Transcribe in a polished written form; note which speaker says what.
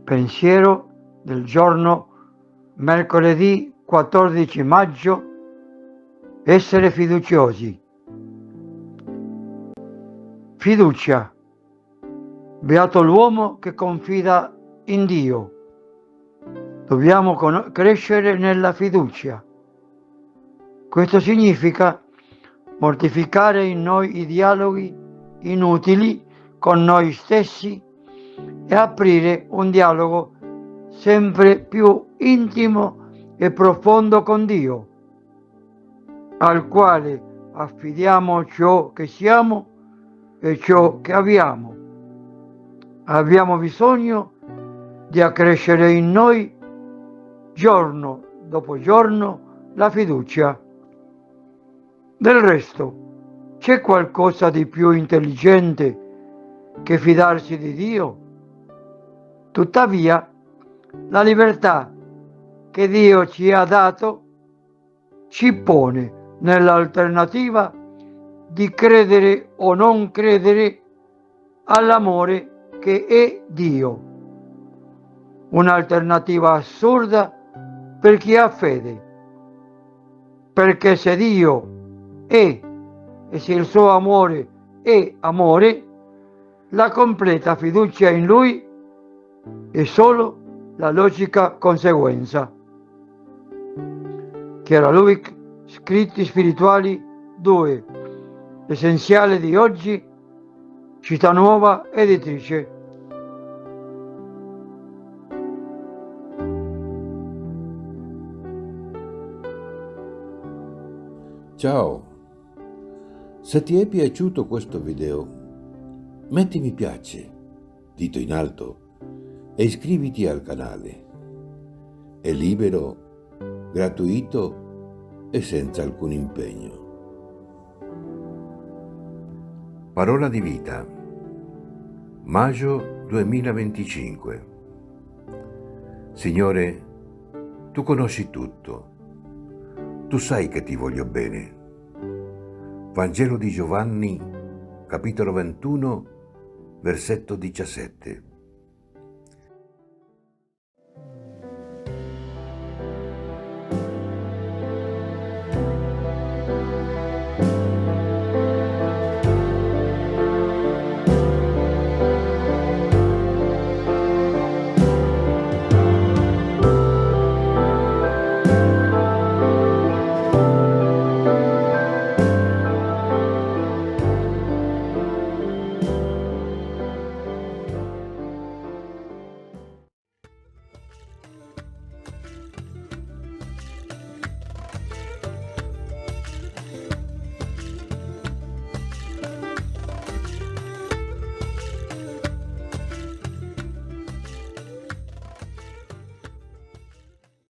Speaker 1: Pensiero del giorno mercoledì 14 maggio. Essere fiduciosi. Fiducia. Beato l'uomo che confida in Dio. Dobbiamo crescere nella fiducia. Questo significa mortificare in noi i dialoghi inutili con noi stessi e aprire un dialogo sempre più intimo e profondo con Dio, al quale affidiamo ciò che siamo e ciò che abbiamo. Abbiamo bisogno di accrescere in noi giorno dopo giorno la fiducia. Del resto, c'è qualcosa di più intelligente che fidarsi di Dio? Tuttavia, la libertà che Dio ci ha dato ci pone nell'alternativa di credere o non credere all'amore che è Dio. Un'alternativa assurda per chi ha fede, perché se Dio è e se il suo amore è amore, la completa fiducia in Lui è solo la logica conseguenza. Chiara Lubick, Scritti Spirituali 2, L'essenziale di oggi, Città Nuova Editrice.
Speaker 2: Ciao, se ti è piaciuto questo video, metti mi piace, dito in alto, e iscriviti al canale. È libero, gratuito e senza alcun impegno. Parola di vita, maggio 2025. Signore, tu conosci tutto. Tu sai che ti voglio bene. Vangelo di Giovanni, capitolo 21, versetto 17.